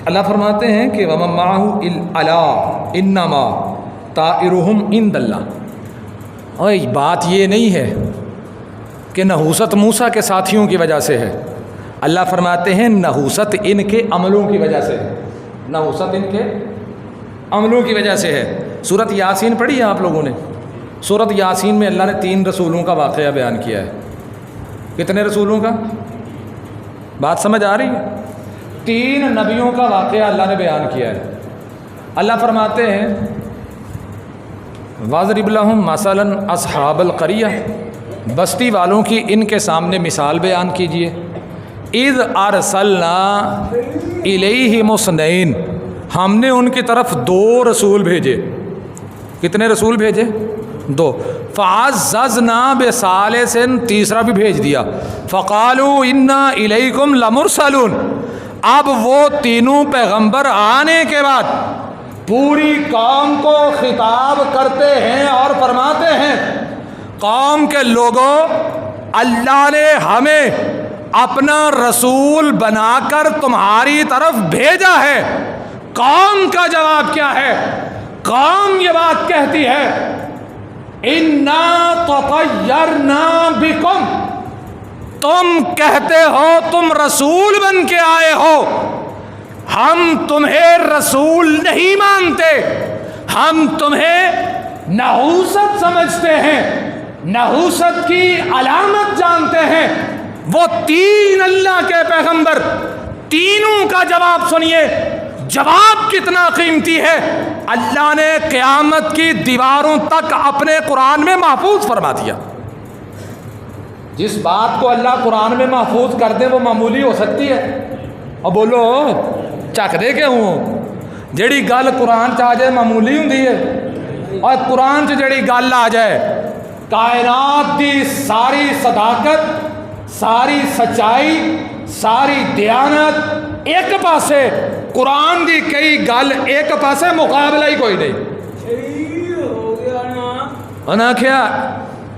A: اللہ فرماتے ہیں کہ وَمَن مَّعَهُ أَلَا إِنَّمَا طَائِرُهُمْ عِندَ اللَّهِ، اور بات یہ نہیں ہے کہ نحوست موسیٰ کے ساتھیوں کی وجہ سے ہے، اللہ فرماتے ہیں نحوست ان کے عملوں کی وجہ سے ہے، نحوست ان کے عملوں کی وجہ سے ہے۔ سورۃ یاسین پڑھی ہے آپ لوگوں نے؟ سورۃ یاسین میں اللہ نے 3 رسولوں کا واقعہ بیان کیا ہے۔ کتنے رسولوں کا؟ بات سمجھ آ رہی ہے؟ 3 نبیوں کا واقعہ اللہ نے بیان کیا ہے۔ اللہ فرماتے ہیں وَاضْرِبْ لَهُم مَثَلًا أَصْحَابَ الْقَرْيَةِ، بستی والوں کی ان کے سامنے مثال بیان کیجئے۔ اِذْ أَرْسَلْنَا إِلَيْهِمُ اثْنَيْنِ، ہم نے ان کی طرف 2 رسول بھیجے۔ کتنے رسول بھیجے؟ 2۔ فَعَزَّزْنَا بِثَالِثٍ، تیسرا بھی بھیج دیا۔ فَقَالُوا إِنَّا إِلَيْكُمْ لَمُرْسَلُونَ، اب وہ تینوں پیغمبر آنے کے بعد پوری قوم کو خطاب کرتے ہیں اور فرماتے ہیں قوم کے لوگوں، اللہ نے ہمیں اپنا رسول بنا کر تمہاری طرف بھیجا ہے۔ قوم کا جواب کیا ہے؟ قوم یہ بات کہتی ہے اِنَّا تَطَيَّرْنَا بِكُمْ، تم کہتے ہو تم رسول بن کے آئے ہو، ہم تمہیں رسول نہیں مانتے، ہم تمہیں نحوست سمجھتے ہیں، نحوست کی علامت جانتے ہیں۔ وہ 3 اللہ کے پیغمبر، تینوں کا جواب سنیے، جواب کتنا قیمتی ہے، اللہ نے قیامت کی دیواروں تک اپنے قرآن میں محفوظ فرما دیا۔ جس بات کو اللہ قرآن میں محفوظ کر دے وہ معمولی ہو سکتی ہے؟ اور بولو چک دے کے ہوں، جڑی گل قرآن چ آ جائے معمولی ہوندی ہے، اور قرآن چ جڑی گل آ جائے کائنات دی ساری صداقت، ساری سچائی، ساری دیانت ایک پاسے، قرآن دی کئی گل ایک پاسے، مقابلہ ہی کوئی نہیں۔ انہاں کیا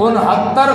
A: 69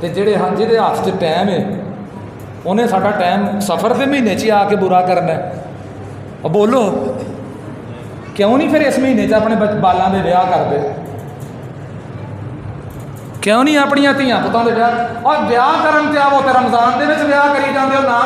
A: ਤੇ ਜਿਹੜੇ ਜਿਹਦੇ ਹੱਥ 'ਚ ਟਾਈਮ ਹੈ ਉਹਨੇ ਸਾਡਾ ਟਾਈਮ ਸਫ਼ਰ ਦੇ ਮਹੀਨੇ 'ਚ ਆ ਕੇ ਬੁਰਾ ਕਰਨਾ। ਉਹ ਬੋਲੋ ਕਿਉਂ ਨਹੀਂ ਫਿਰ ਇਸ ਮਹੀਨੇ 'ਚ ਆਪਣੇ ਬਾਲਾਂ ਦੇ ਵਿਆਹ ਕਰਦੇ? ਕਿਉਂ ਨਹੀਂ ਆਪਣੀਆਂ ਧੀਆਂ ਪੁੱਤਾਂ ਦੇ ਵਿਆਹ? ਔਰ ਵਿਆਹ ਕਰਨ ਤੇ ਆਵੋ ਤੇ ਰਮਜ਼ਾਨ ਦੇ ਵਿੱਚ ਵਿਆਹ ਕਰੀ ਜਾਂਦੇ ਹੋ, ਨਾ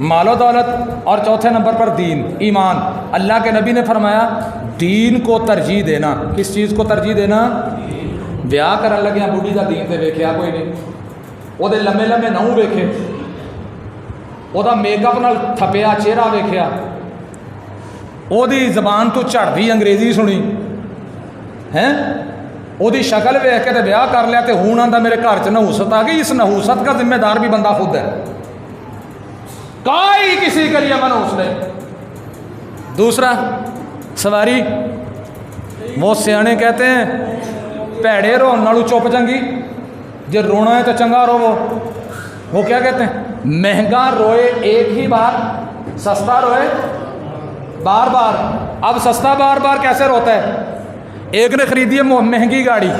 B: مال و دولت، اور چوتھے نمبر پر دین، ایمان۔ اللہ کے نبی نے فرمایا دین کو ترجیح دینا۔ کس چیز کو ترجیح دینا؟ بیاہ کرن لگیا بڈھی دا دین تے ویکھیا کوئی نہیں، وہ دے لمے لمے نہوں ویکھے، وہ دا میک اپ نال تھپیا چہرہ ویکھیا، وہ دی زبان تو جھڑدی انگریزی سنی ہیں، وہ دی شکل ویکھ کے تے بیاہ کر لیا، تے ہون آندا میرے گھر چ نحوست آ گئی۔ اس نحوست کا ذمہ دار بھی بندہ خود ہے، کوئی کسی کے لیے منحوس نہیں۔ دوسرا سواری، وہ سیانے کہتے ہیں پیڑے رون نالو چپ چنگی، جے رونا ہے تو چنگا رو۔ وہ کیا کہتے ہیں؟ مہنگا روئے ایک ہی بار، سستا روئے بار بار۔ اب سستا بار بار کیسے روتا ہے؟ ایک نے خریدی ہے مہنگی گاڑی،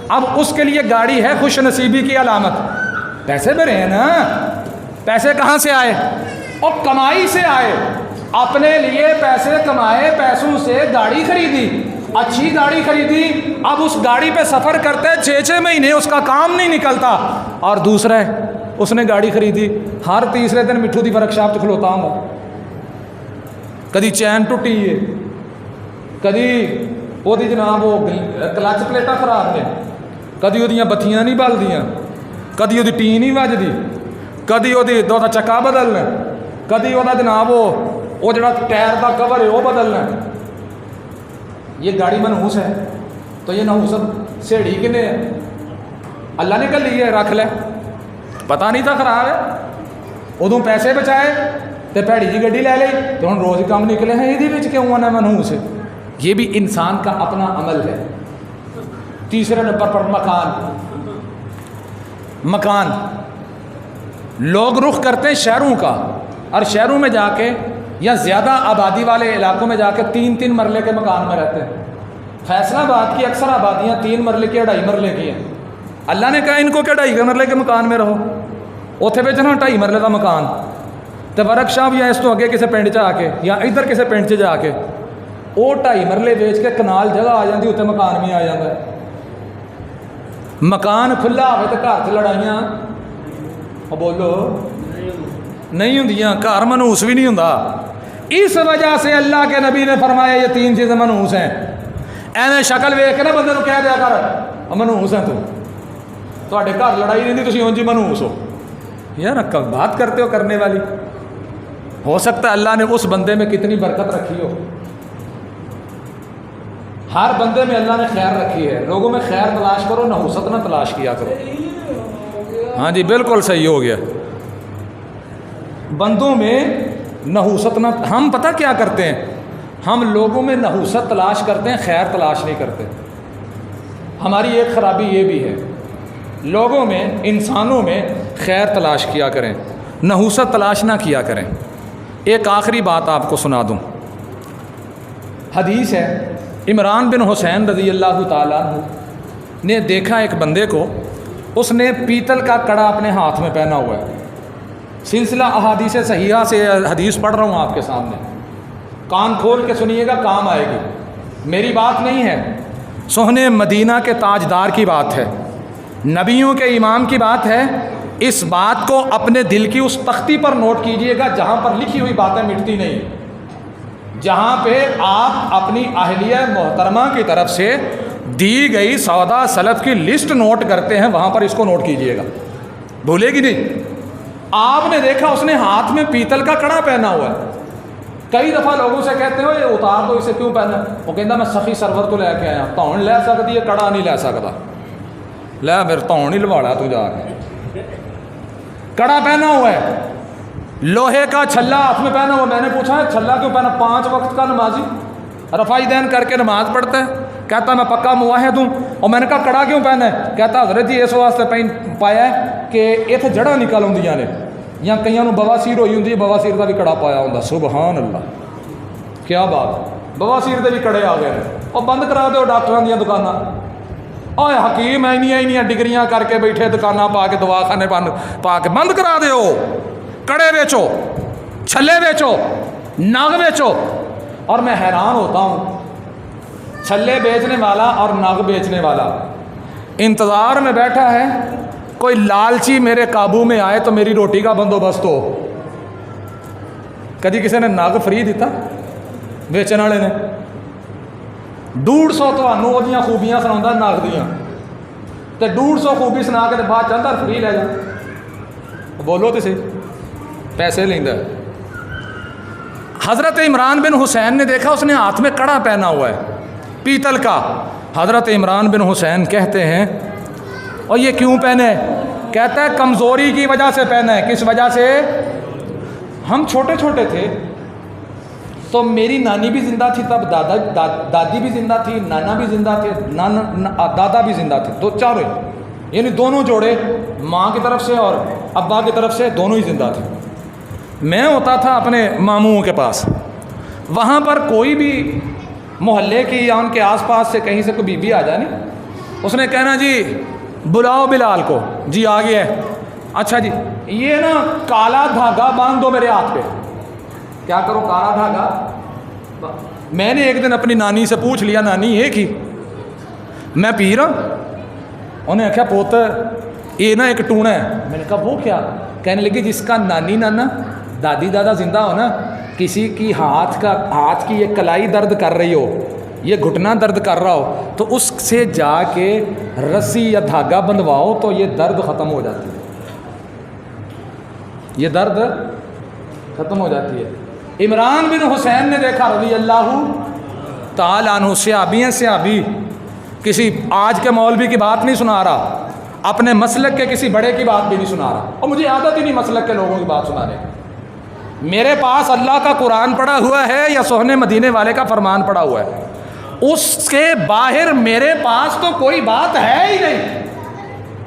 B: اب اس کے لیے گاڑی ہے خوش نصیبی کی علامت، پیسے بھرے ہیں نا، پیسے کہاں سے آئے؟ اور کمائی سے آئے، اپنے لیے پیسے کمائے، پیسوں سے گاڑی خریدی، اچھی گاڑی خریدی، اب اس گاڑی پہ سفر کرتے 6 مہینے اس کا کام نہیں نکلتا۔ اور دوسرا ہے اس نے گاڑی خریدی، ہر تیسرے دن مٹھو دی ورک شاپ کھلوتا ہوں، کدی چین ٹوٹی ہے، کدی وہ جناب وہ کلچ پلیٹاں خراب نے، کدی وہ بتیاں نہیں بلدیاں، کدی وہ ٹی نہیں وجدی، کدی وہ چکا بدلنا، کدی وہ جناب وہ جڑا ٹائر کا کور ہے وہ بدلنا۔ یہ گاڑی منحوس ہے، تو یہ نحوست سیڑھی کنے ہے؟ اللہ نے کر لی ہے، رکھ لے، پتہ نہیں تھا خراب ہے، ادوں پیسے بچائے تو بھڑی جی گڈی لے لی، تو ہوں روز کام نکلے ہیں، یہ کیوں آنا منحوس ہے؟ یہ بھی انسان کا اپنا عمل ہے۔ تیسرے نمبر پر مکان، لوگ رخ کرتے ہیں شہروں کا، اور شہروں میں جا کے یا زیادہ آبادی والے علاقوں میں جا کے 3 مرلے کے مکان میں رہتے ہیں۔ فیصل آباد کی اکثر آبادیاں 3 مرلے کی 2.5 مرلے کی ہیں۔ اللہ نے کہا ان کو کہ 2.5 مرلے کے مکان میں رہو، اتنے بھیجنا 2.5 مرلے کا مکان، تو ورک شاپ یا اس تو اگے کسی پنڈ چ آ کے یا ادھر کسی پنڈ چ جا کے وہ 2.5 مرلے ویچ کے کنال جگہ آ جاتی، اتنے مکان بھی آ جاتا ہے۔ مکان کھلا ہوئے تو گھر چ لڑائیاں بولو نہیں ہوندیاں، گھر منحوس بھی نہیں ہوندا۔ اس وجہ سے اللہ کے نبی نے فرمایا یہ 3 چیزیں منحوس ہیں۔ ایویں شکل ویکھ کے نا بندے کہہ دیا کر منحوس ہیں تواڈے گھر لڑائی نہیں، تسی اونج ہی منحوس ہو۔ یار بات کرتے ہو کرنے والی، ہو سکتا ہے اللہ نے اس بندے میں کتنی برکت رکھی ہو۔ ہر بندے میں اللہ نے خیر رکھی ہے، لوگوں میں خیر تلاش کرو، نحوست نہ تلاش کیا کرو۔ ہاں جی بالکل صحیح ہو گیا، بندوں میں نحوست نہ، ہم پتہ کیا کرتے ہیں، ہم لوگوں میں نحوست تلاش کرتے ہیں، خیر تلاش نہیں کرتے۔ ہماری ایک خرابی یہ بھی ہے، لوگوں میں، انسانوں میں خیر تلاش کیا کریں، نحوست تلاش نہ کیا کریں۔ ایک آخری بات آپ کو سنا دوں، حدیث ہے، عمران بن حسین رضی اللہ تعالیٰ عنہ نے دیکھا ایک بندے کو، اس نے پیتل کا کڑا اپنے ہاتھ میں پہنا ہوا ہے۔ سلسلہ احادیث صحیحہ سے حدیث پڑھ رہا ہوں آپ کے سامنے، کان کھول کے سنیے گا، کام آئے گی۔ میری بات نہیں ہے، سہنے مدینہ کے تاجدار کی بات ہے، نبیوں کے امام کی بات ہے۔ اس بات کو اپنے دل کی اس تختی پر نوٹ کیجئے گا جہاں پر لکھی ہوئی باتیں مٹتی نہیں، جہاں پہ آپ اپنی اہلیہ محترمہ کی طرف سے دی گئی سودا سلف کی لسٹ نوٹ کرتے ہیں، وہاں پر اس کو نوٹ کیجئے گا، بھولے گی نہیں۔ آپ نے دیکھا اس نے ہاتھ میں پیتل کا کڑا پہنا ہوا ہے۔ کئی دفعہ لوگوں سے کہتے ہو یہ اتار تو اسے کیوں پہنا؟ وہ کہتا میں سخی سرور تو لے کے آیا، تون لے سکتی ہے کڑا نہیں لے سکتا، لے میرے تون ہی لواڑا تو جا کے۔ کڑا پہنا ہوا ہے، لوہے کا چھلا ہاتھ میں پہنا ہوا۔ میں نے پوچھا ہے چھلا کیوں پہنا؟ 5 وقت کا نمازی رفائی دین کر کے نماز پڑھتا ہے، کہتا میں پکا مواحد ہوں۔ اور میں نے کہا کڑا کیوں پہنا ہے؟ کہتا حضرت جی اس واسطے پایا ہے کہ اتنے جڑاں نکل آدیاں نے، یا کئیاں نوں بواسیر ہوئی ہوں، بواسیر کا بھی کڑا پایا ہوں۔ سبحان اللہ، کیا بات، بواسیر کے بھی کڑے آ گئے ہیں۔ اور بند کرا دو ڈاکٹروں دیا دکاناں، اوے حکیم اینیاں ڈگریاں کر کے بیٹھے دکاناں پا کے، دواخانے پا کے، بند کرا دیو، کڑے بیچو، چھلے بیچو، نگ بیچو۔ اور میں حیران ہوتا ہوں، چھلے بیچنے والا اور نگ بیچنے والا انتظار میں بیٹھا ہے کوئی لالچی میرے قابو میں آئے تو میری روٹی کا بندوبست ہو۔ کدی کسی نے نگ فری دیتا ویچن والے نے 150 تمہوں وہ خوبیاں سنا نگ دیاں تو 150 خوبی سنا کے بعد چلتا فری لے جا بولو تو سی پیسے لینا. حضرت عمران بن حسین نے دیکھا اس نے ہاتھ میں کڑا پہنا ہوا ہے پیتل کا. حضرت عمران بن حسین کہتے ہیں اور یہ کیوں پہنے؟ کہتا ہے کمزوری کی وجہ سے پہنا ہے. کس وجہ سے؟ ہم چھوٹے چھوٹے تھے تو میری نانی بھی زندہ تھی تب، دادی بھی زندہ تھی، نانا بھی زندہ تھے، دادا بھی زندہ تھے، تو چاروں یعنی دونوں جوڑے ماں کی طرف سے اور ابا کی طرف سے دونوں ہی زندہ تھے. میں ہوتا تھا اپنے ماموں کے پاس، وہاں پر کوئی بھی محلے کی یا ان کے آس پاس سے کہیں سے کوئی بی بی آ جائے نہیں، اس نے کہنا جی بلاؤ بلال کو. جی آ گیا ہے. اچھا جی یہ نا کالا دھاگا باندھ دو میرے ہاتھ پہ. کیا کرو؟ کالا دھاگا. میں نے ایک دن اپنی نانی سے پوچھ لیا، نانی یہ کی میں پی رہا. انہیں آخیا پوت یہ نا ایک ٹونا ہے. میں نے کہا وہ کیا؟ کہنے لگی جس کا نانی نانا دادی دادا زندہ ہو نا، کسی کی ہاتھ کی یہ کلائی درد کر رہی ہو، یہ گھٹنا درد کر رہا ہو، تو اس سے جا کے رسی یا دھاگا بندھواؤ تو یہ درد ختم ہو جاتی ہے. یہ درد ختم ہو جاتی ہے. عمران بن حسین نے دیکھا رضی اللہ تعالیٰ عنہ، صحابی ہیں صحابی، کسی آج کے مولوی کی بات نہیں سنا رہا، اپنے مسلک کے کسی بڑے کی بات بھی نہیں سنا رہا، اور مجھے عادت ہی نہیں مسلک کے لوگوں کی بات سنانے. میرے پاس اللہ کا قرآن پڑھا ہوا ہے یا سوہنے مدینے والے کا فرمان پڑھا ہوا ہے، اس کے باہر میرے پاس تو کوئی بات ہے ہی نہیں.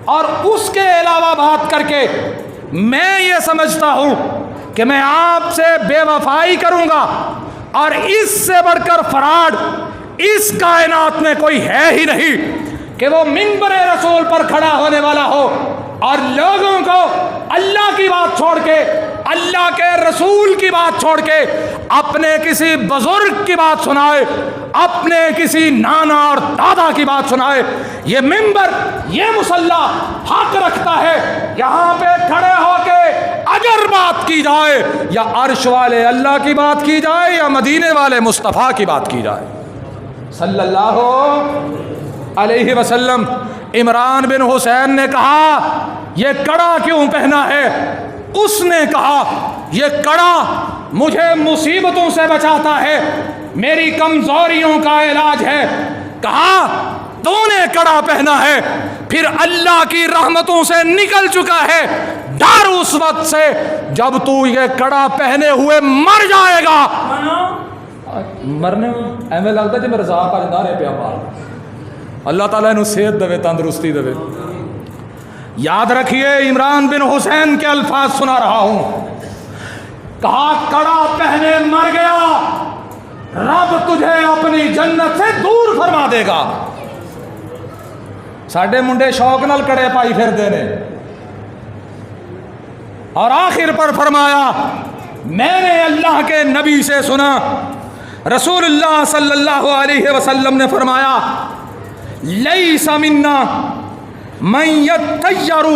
B: اور اس کے علاوہ بات کر کے میں یہ سمجھتا ہوں کہ میں آپ سے بے وفائی کروں گا، اور اس سے بڑھ کر فراڈ اس کائنات میں کوئی ہے ہی نہیں کہ وہ منبر رسول پر کھڑا ہونے والا ہو اور لوگوں کو اللہ کی بات چھوڑ کے، اللہ کے رسول کی بات چھوڑ کے اپنے کسی بزرگ کی بات سنائے، اپنے کسی نانا اور دادا کی بات سنائے. یہ منبر، یہ مصلی حق رکھتا ہے یہاں پہ کھڑے ہو کے اگر بات کی جائے یا عرش والے اللہ کی بات کی جائے یا مدینے والے مصطفیٰ کی بات کی جائے صلی اللہ علیہ وسلم. عمران بن حسین نے کہا یہ کڑا کیوں پہنا ہے؟ اس نے کہا یہ کڑا مجھے مصیبتوں سے بچاتا ہے، میری کمزوریوں کا علاج ہے. کہا تو نے کڑا پہنا ہے پھر اللہ کی رحمتوں سے نکل چکا ہے، ڈر اس وقت سے جب تو یہ کڑا پہنے ہوئے مر جائے گا. مرنے ایویں لگتا جی میں رضا کا نعرے پہ مار. اللہ تعالیٰ انہوں صحت دے، تندرستی دے. یاد رکھیے عمران بن حسین کے الفاظ سنا رہا ہوں. کہا کڑا پہنے مر گیا، رب تجھے اپنی جنت سے دور فرما دے گا. ساڈے منڈے شوق نال کڑے پائی پھر دینے، اور آخر پر فرمایا میں نے اللہ کے نبی سے سنا، رسول اللہ صلی اللہ علیہ وسلم نے فرمایا لیس منا من یتطیر،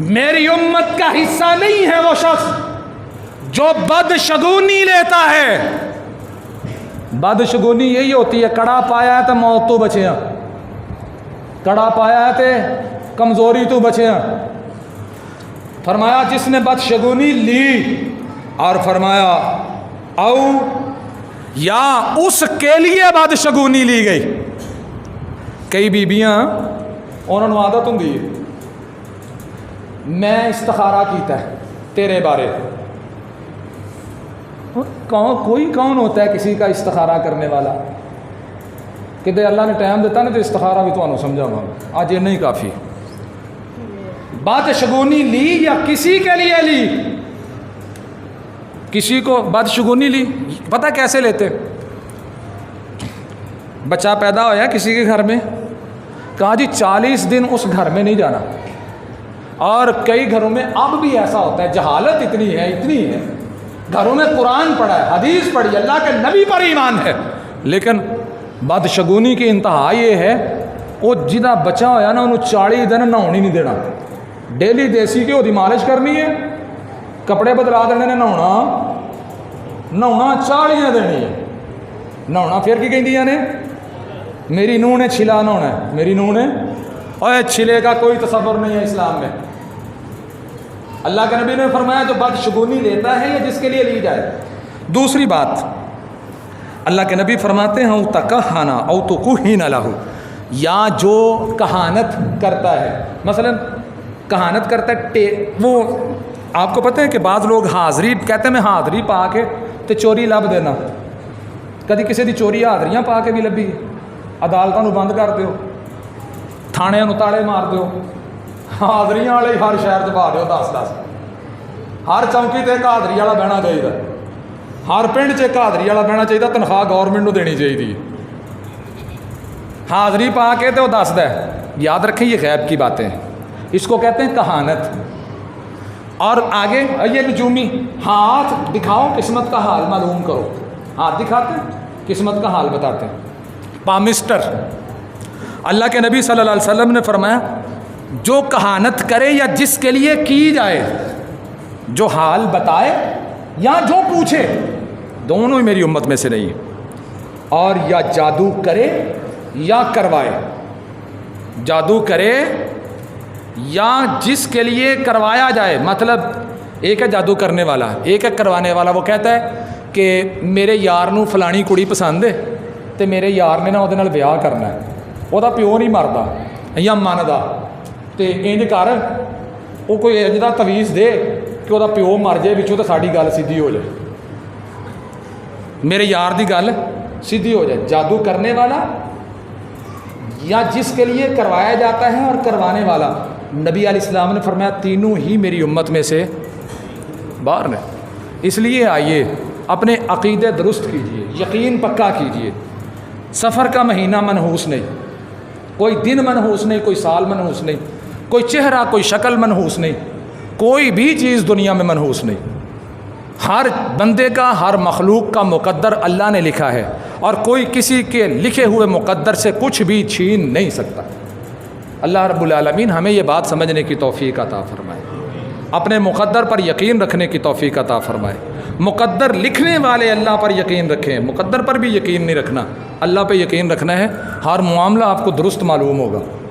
B: میری امت کا حصہ نہیں ہے وہ شخص جو بدشگونی لیتا ہے. بدشگونی یہی ہوتی ہے کڑا پایا ہے تو موت تو بچے ہیں، کڑا پایا ہے تو کمزوری تو بچے ہیں. فرمایا جس نے بدشگونی لی، اور فرمایا او یا اس کے لیے بدشگونی لی گئی. کئی بیبیاں انہوں نے عادت ہوں میں استخارہ کیتا ہے تیرے بارے. کون ہوتا ہے کسی کا استخارہ کرنے والا؟ کہ اللہ نے ٹائم دیتا نہیں تو استخارہ بھی تمہیں سمجھاؤں گا، آج یہ نہیں کافی. بدشگونی لی یا کسی کے لیے لی، کسی کو بدشگونی لی. پتہ کیسے لیتے؟ بچہ پیدا ہوا کسی کے گھر میں، کہا جی 40 دن اس گھر میں نہیں جانا. اور کئی گھروں میں اب بھی ایسا ہوتا ہے، جہالت اتنی ہے گھروں میں قرآن پڑھا ہے، حدیث پڑھی، اللہ کے نبی پر ایمان ہے، لیکن بدشگونی کی انتہا یہ ہے وہ جہاں بچہ ہویا نا انہوں 40 دن نہاؤ نہیں دینا. ڈیلی دیسی گھیو دی مالش کرنی ہے، کپڑے بدلا دینے نے نہاؤنا نہونا 40 دینی ہے. نہونا پھر کی کہندیاں نے میری نوح نے چھلا نہونا ہے, میری نوح نے, اور چھلے کا کوئی تصور نہیں ہے اسلام میں. اللہ کے نبی نے فرمایا جو بدشگونی لیتا ہے یا جس کے لیے لی جائے. دوسری بات اللہ کے نبی فرماتے ہیں او تکہنا او تکہین لہ, یا جو کہانت کرتا ہے, مثلا کہانت کرتا ہے, وہ آپ کو پتہ ہے کہ بعض لوگ حاضری کہتے ہیں میں حاضری پا کے تے چوری لب دینا. کدی کسی دی چوری حاضریاں پا کے بھی لبھی, عدالتوں نو بند کر دیو, تھانے نو تاڑے مار دیو, حاضریاں والے ہر شہر چ پا دیو 10-10, ہر چوکی تے ایک حاضری والا بہنا چاہیے, ہر پنڈ چ ایک حاضری والا بہنا چاہیے, تنخواہ گورنمنٹ نو دینی چاہیے. حاضری پا کے تو وہ دسدا ہے. یاد رکھیں یہ غیب کی باتیں ہیں, اس کو کہتے ہیں کہانت. اور آگے یہ نجومی, ہاتھ دکھاؤ قسمت کا حال معلوم کرو, ہاتھ دکھاتے ہیں قسمت کا حال بتاتے ہیں. پامسٹر, اللہ کے نبی صلی اللہ علیہ وسلم نے فرمایا جو کہانت کرے یا جس کے لیے کی جائے, جو حال بتائے یا جو پوچھے, دونوں ہی میری امت میں سے نہیں. اور یا جادو کرے یا کروائے, جادو کرے یا جس کے لیے کروایا جائے. مطلب ایک ہے جادو کرنے والا, ایک ہے کروانے والا. وہ کہتا ہے کہ میرے یار نو فلانی کڑی پسند ہے تو میرے یار نے نا وہ بیاہ کرنا ہے, وہ پیو نہیں مردا یا مندا, تو انج کر وہ کوئی انج دا تویز دے کہ وہ پیو مر جائے بچوں تو ساری گل سیدھی ہو جائے, میرے یار دی گل سیدھی ہو جائے. جادو کرنے والا یا جس کے لیے کروایا جاتا ہے اور کروانے والا. نبی علیہ السلام نے فرمایا تینوں ہی میری امت میں سے باہر ہیں. اس لیے آئیے اپنے عقیدے درست کیجئے, یقین پکا کیجئے. سفر کا مہینہ منحوس نہیں, کوئی دن منحوس نہیں, کوئی سال منحوس نہیں, کوئی چہرہ کوئی شکل منحوس نہیں, کوئی بھی چیز دنیا میں منحوس نہیں. ہر بندے کا, ہر مخلوق کا مقدر اللہ نے لکھا ہے, اور کوئی کسی کے لکھے ہوئے مقدر سے کچھ بھی چھین نہیں سکتا. اللہ رب العالمین ہمیں یہ بات سمجھنے کی توفیق عطا فرمائے, اپنے مقدر پر یقین رکھنے کی توفیق عطا فرمائے. مقدر لکھنے والے اللہ پر یقین رکھیں, مقدر پر بھی یقین نہیں رکھنا, اللہ پہ یقین رکھنا ہے. ہر معاملہ آپ کو درست معلوم ہوگا.